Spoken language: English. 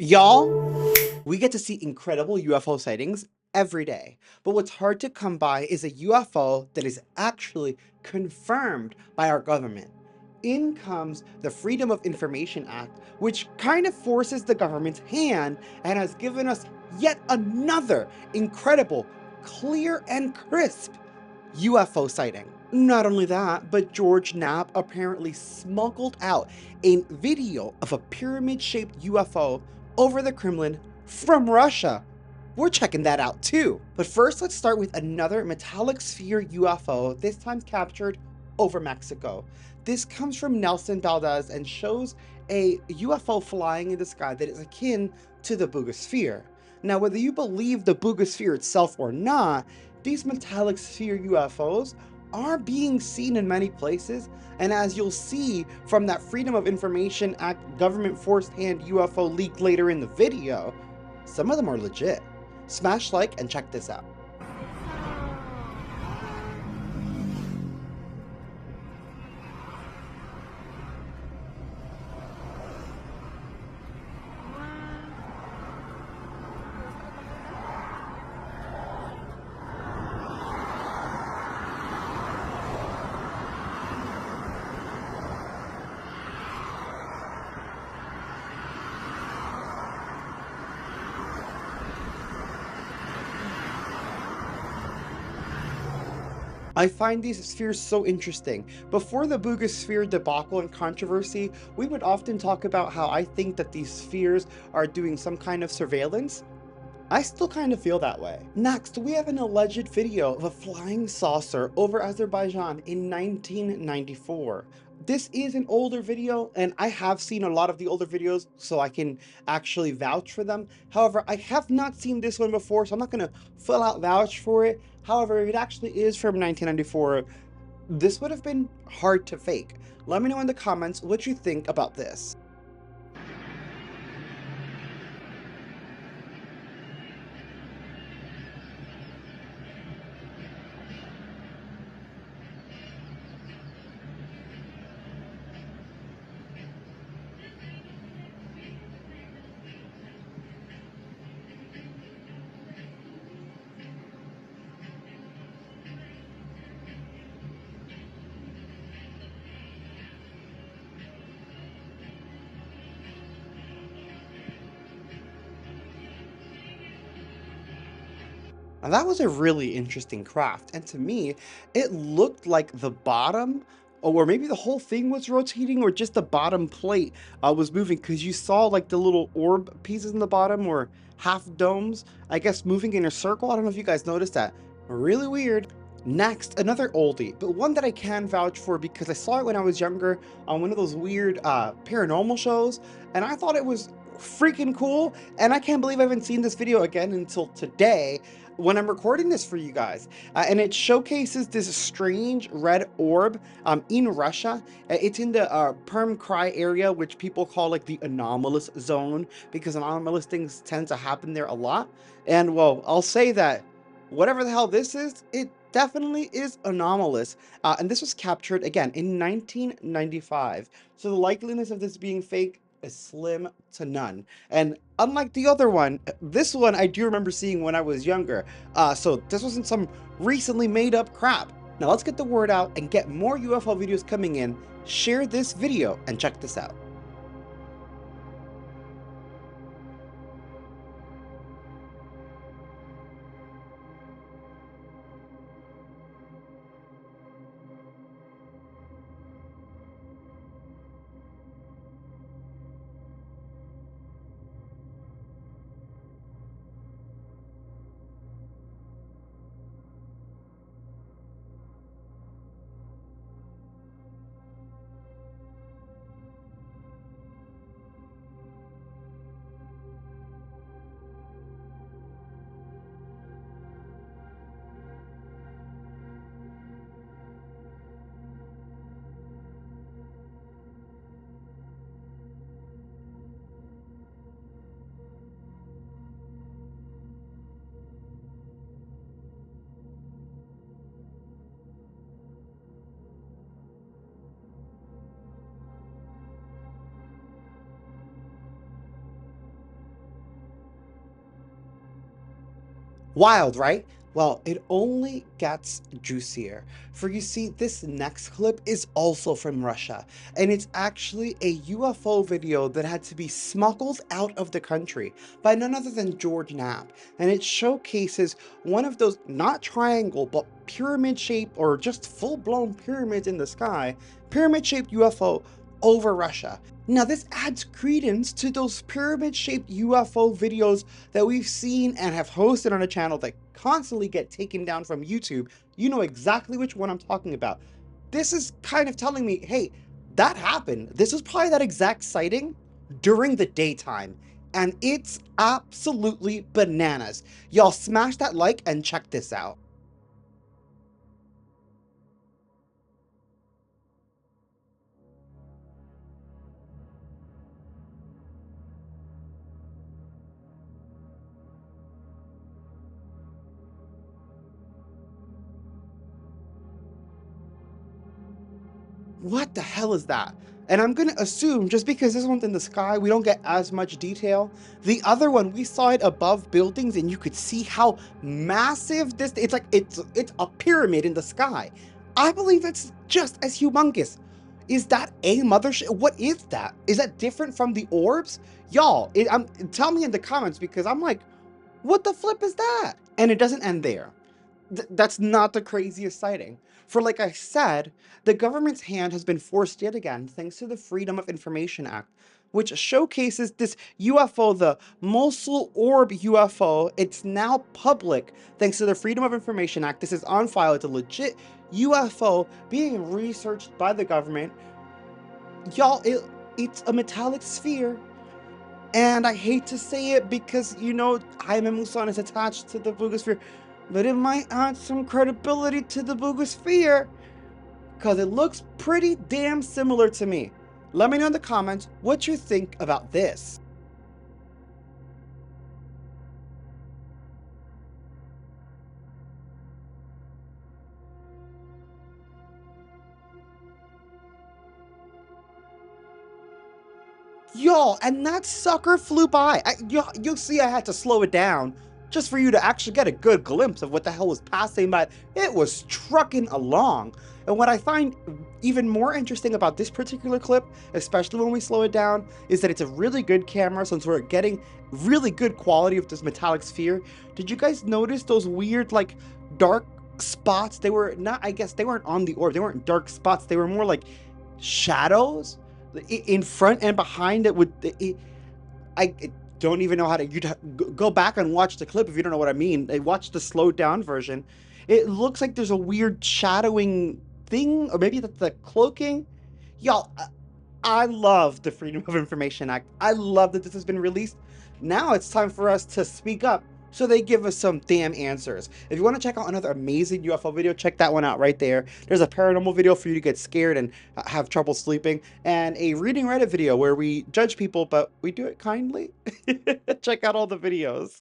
Y'all, we get to see incredible UFO sightings every day, but what's hard to come by is a UFO that is actually confirmed by our government. In comes the Freedom of Information Act, which kind of forces the government's hand and has given us yet another incredible, clear and crisp UFO sighting. Not only that, but George Knapp apparently smuggled out a video of a pyramid-shaped UFO over the Kremlin from Russia. We're checking that out too. But first, let's start with another metallic sphere UFO, this time captured over Mexico. This comes from Nelson Valdez and shows a UFO flying in the sky that is akin to the Boogosphere. Now, whether you believe the Boogosphere itself or not, these metallic sphere UFOs are being seen in many places, and as you'll see from that Freedom of Information Act government forced hand UFO leak later in the video, some of them are legit. Smash like and check this out. I find these spheres so interesting. Before the Boogosphere debacle and controversy, we would often talk about how I think that these spheres are doing some kind of surveillance. I still kind of feel that way. Next, we have an alleged video of a flying saucer over Azerbaijan in 1994. This is an older video, and I have seen a lot of the older videos, so I can actually vouch for them. However, I have not seen this one before, so I'm not going to full out vouch for it. However, if it actually is from 1994, this would have been hard to fake. Let me know in the comments what you think about this. And that was a really interesting craft, and to me, it looked like the bottom, or maybe the whole thing was rotating, or just the bottom plate was moving, because you saw like the little orb pieces in the bottom, or half domes, I guess, moving in a circle. I don't know if you guys noticed that. Really weird. Next, another oldie, but one that I can vouch for because I saw it when I was younger on one of those weird paranormal shows, and I thought it was freaking cool, and I can't believe I haven't seen this video again until today when I'm recording this for you guys. And it showcases this strange red orb in Russia. It's in the Perm Cry area, which people call like the anomalous zone, because anomalous things tend to happen there a lot. And well, I'll say that whatever the hell this is, it definitely is anomalous. And this was captured again in 1995. So the likeliness of this being fake is slim to none. And unlike the other one, this one I do remember seeing when I was younger. So this wasn't some recently made up crap. Now let's get the word out and get more UFO videos coming in. Share this video and check this out. Wild, right? Well, it only gets juicier. For you see, this next clip is also from Russia, and it's actually a UFO video that had to be smuggled out of the country by none other than George Knapp. And it showcases one of those, not triangle, but pyramid shaped or just full blown pyramids in the sky, pyramid shaped UFO over Russia. Now, this adds credence to those pyramid shaped UFO videos that we've seen and have hosted on a channel that constantly get taken down from YouTube. You know exactly which one I'm talking about. This is kind of telling me, hey, that happened. This was probably that exact sighting during the daytime. And it's absolutely bananas. Y'all smash that like and check this out. What the hell is that? And I'm gonna assume just because this one's in the sky, we don't get as much detail. The other one, we saw it above buildings and you could see how massive this, it's like, it's a pyramid in the sky. I believe it's just as humongous. Is that a mothership? What is that? Is that different from the orbs? Y'all, tell me in the comments because I'm like, what the flip is that? And it doesn't end there. That's not the craziest sighting. For like I said, the government's hand has been forced yet again thanks to the Freedom of Information Act, which showcases this UFO, the Mosul Orb UFO. It's now public thanks to the Freedom of Information Act. This is on file. It's a legit UFO being researched by the government. Y'all, it's a metallic sphere. And I hate to say it because, you know, Jaime Maussan is attached to the Boogosphere, but it might add some credibility to the Boogosphere because it looks pretty damn similar to me. Let me know in the comments what you think about this. Y'all, and that sucker flew by. You'll see I had to slow it down just for you to actually get a good glimpse of what the hell was passing by. It was trucking along. And what I find even more interesting about this particular clip, especially when we slow it down, is that it's a really good camera since we're getting really good quality of this metallic sphere. Did you guys notice those weird, like, dark spots? They were not, I guess, they weren't on the orb. They weren't dark spots. They were more like shadows in front and behind it. I don't even know how to, go back and watch the clip if you don't know what I mean. Watch the slowed down version. It looks like there's a weird shadowing thing, or maybe that's the cloaking. Y'all, I love the Freedom of Information Act. I love that this has been released. Now it's time for us to speak up so they give us some damn answers. If you want to check out another amazing UFO video, check that one out right there. There's a paranormal video for you to get scared and have trouble sleeping, and a reading Reddit video where we judge people, but we do it kindly. Check out all the videos.